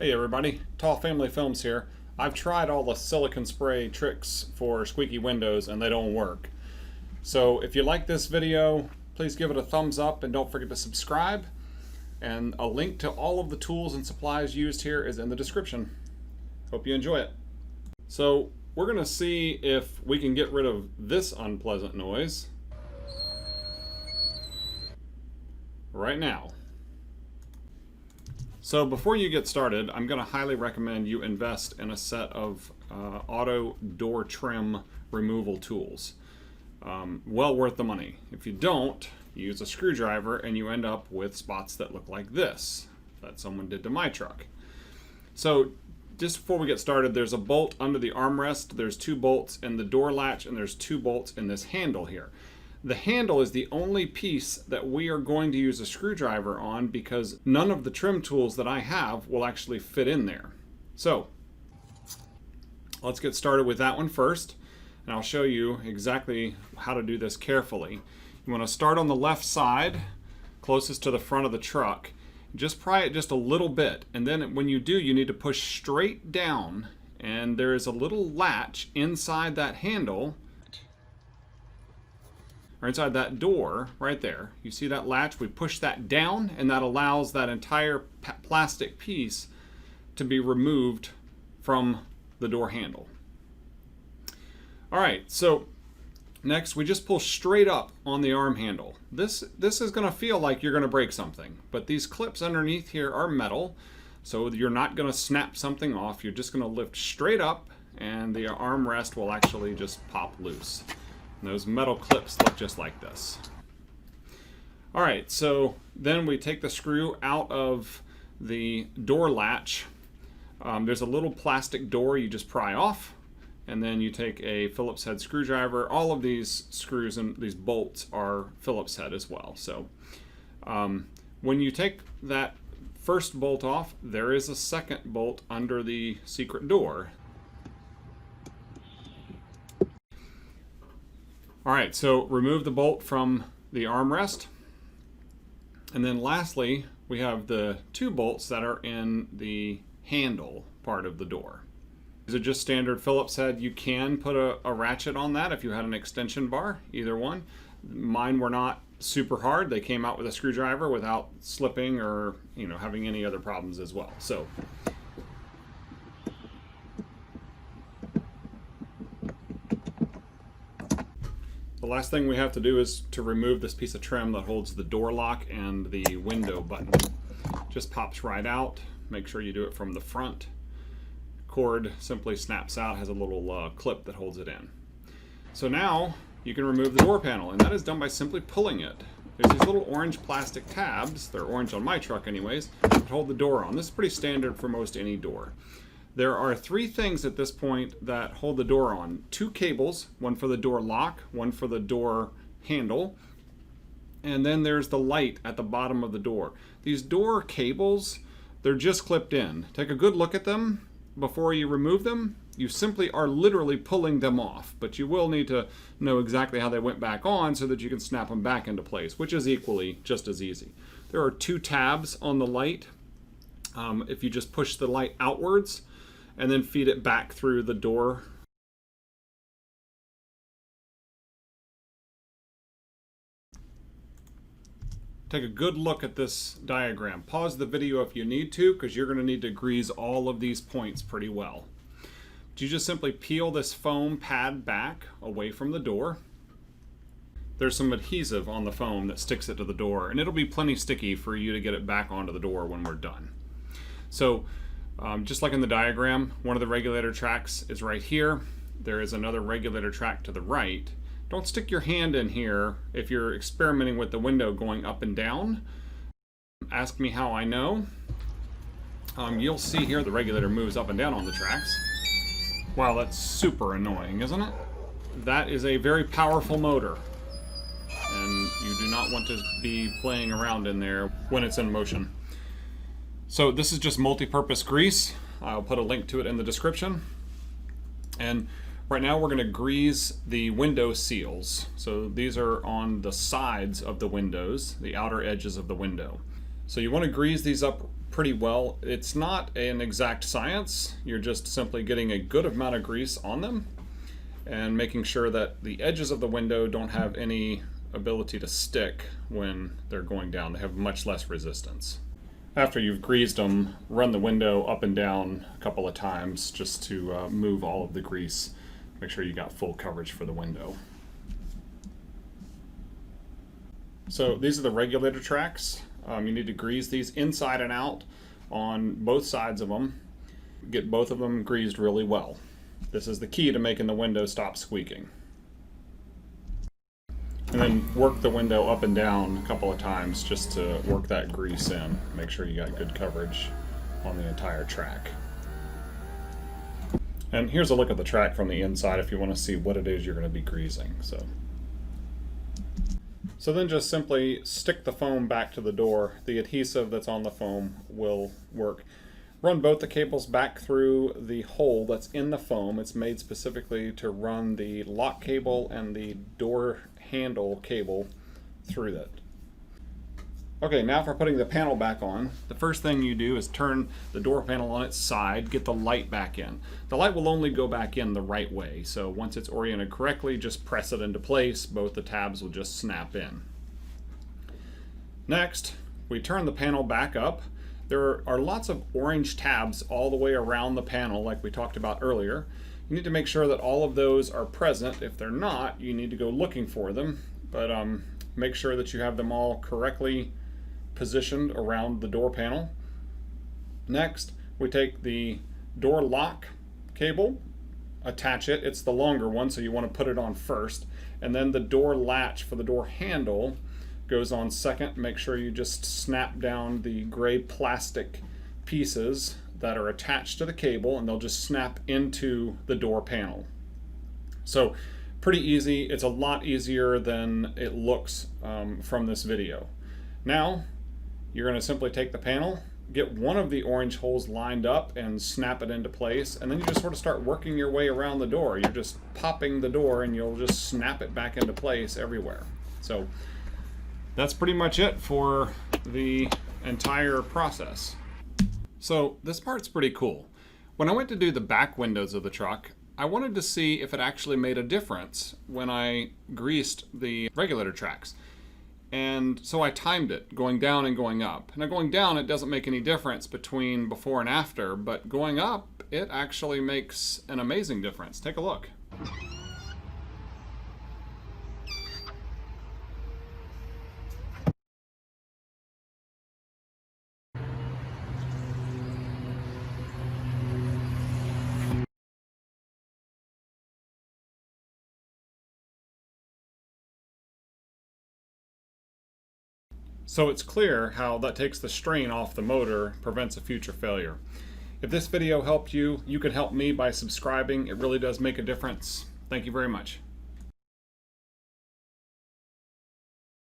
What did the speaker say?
Hey everybody, Tall Family Films here. I've tried all the silicone spray tricks for squeaky windows and they don't work. So if you like this video, please give it a thumbs up and don't forget to subscribe. And a link to all of the tools and supplies used here is in the description. Hope you enjoy it. So we're going to see if we can get rid of this unpleasant noise right now. So before you get started, I'm going to highly recommend you invest in a set of auto door trim removal tools. Well worth the money. If you don't, you use a screwdriver and you end up with spots that look like this that someone did to my truck. So just before we get started, there's a bolt under the armrest, there's 2 bolts in the door latch, and there's 2 bolts in this handle here. The handle is the only piece that we are going to use a screwdriver on because none of the trim tools that I have will actually fit in there. So let's get started with that one first, and I'll show you exactly how to do this carefully. You want to start on the left side, closest to the front of the truck. Just pry it just a little bit, and then when you do, you need to push straight down, and there is a little latch inside that handle, or inside that door right there. You see that latch? We push that down and that allows that entire plastic piece to be removed from the door handle. All right, so next we just pull straight up on the arm handle. This is going to feel like you're going to break something, but these clips underneath here are metal, so you're not going to snap something off. You're just going to lift straight up and the armrest will actually just pop loose. And those metal clips look just like this. All right, so then we take the screw out of the door latch. There's a little plastic door you just pry off, and then you take a Phillips head screwdriver. All of these screws and these bolts are Phillips head as well. So when you take that first bolt off, there is a second bolt under the secret door. All right, so remove the bolt from the armrest. And then lastly, we have the 2 bolts that are in the handle part of the door. These are just standard Phillips head. You can put a ratchet on that if you had an extension bar, either one. Mine were not super hard. They came out with a screwdriver without slipping or having any other problems as well. So the last thing we have to do is to remove this piece of trim that holds the door lock and the window button. Just pops right out. Make sure you do it from the front. Cord simply snaps out, has a little clip that holds it in. So now you can remove the door panel, and that is done by simply pulling it. There's these little orange plastic tabs, they're orange on my truck anyways, that hold the door on. This is pretty standard for most any door. There are 3 things at this point that hold the door on. 2 cables, one for the door lock, one for the door handle, and then there's the light at the bottom of the door. These door cables, they're just clipped in. Take a good look at them before you remove them. You simply are literally pulling them off, but you will need to know exactly how they went back on so that you can snap them back into place, which is equally just as easy. There are 2 tabs on the light. If you just push the light outwards, and then feed it back through the door. Take a good look at this diagram. Pause the video if you need to, because you're going to need to grease all of these points pretty well. But you just simply peel this foam pad back away from the door. There's some adhesive on the foam that sticks it to the door, and it'll be plenty sticky for you to get it back onto the door when we're done. So just like in the diagram, one of the regulator tracks is right here. There is another regulator track to the right. Don't stick your hand in here if you're experimenting with the window going up and down. Ask me how I know. You'll see here the regulator moves up and down on the tracks. Wow, that's super annoying, isn't it? That is a very powerful motor, and you do not want to be playing around in there when it's in motion. So this is just multi-purpose grease. I'll put a link to it in the description. And right now we're going to grease the window seals. So these are on the sides of the windows, the outer edges of the window. So you want to grease these up pretty well. It's not an exact science. You're just simply getting a good amount of grease on them and making sure that the edges of the window don't have any ability to stick when they're going down. They have much less resistance. After you've greased them, run the window up and down a couple of times just to move all of the grease. Make sure you got full coverage for the window. So these are the regulator tracks. You need to grease these inside and out on both sides of them. Get both of them greased really well. This is the key to making the window stop squeaking. And then work the window up and down a couple of times just to work that grease in. Make sure you got good coverage on the entire track. And here's a look at the track from the inside if you want to see what it is you're going to be greasing. So then just simply stick the foam back to the door. The adhesive that's on the foam will work. Run both the cables back through the hole that's in the foam. It's made specifically to run the lock cable and the door handle cable through that. Okay, now for putting the panel back on, the first thing you do is turn the door panel on its side, get the light back in. The light will only go back in the right way, so once it's oriented correctly, just press it into place. Both the tabs will just snap in. Next, we turn the panel back up. There are lots of orange tabs all the way around the panel like we talked about earlier. You need to make sure that all of those are present. If they're not, you need to go looking for them, but make sure that you have them all correctly positioned around the door panel. Next, we take the door lock cable, attach it. It's the longer one, so you want to put it on first. And then the door latch for the door handle goes on second. Make sure you just snap down the gray plastic pieces that are attached to the cable, and they'll just snap into the door panel. So pretty easy. It's a lot easier than it looks from this video. Now, you're going to simply take the panel, get one of the orange holes lined up and snap it into place, and then you just sort of start working your way around the door. You're just popping the door and you'll just snap it back into place everywhere. So that's pretty much it for the entire process. So this part's pretty cool. When I went to do the back windows of the truck, I wanted to see if it actually made a difference when I greased the regulator tracks. And so I timed it, going down and going up. Now going down, it doesn't make any difference between before and after, but going up, it actually makes an amazing difference. Take a look. So it's clear how that takes the strain off the motor, prevents a future failure. If this video helped you, you can help me by subscribing. It really does make a difference. Thank you very much.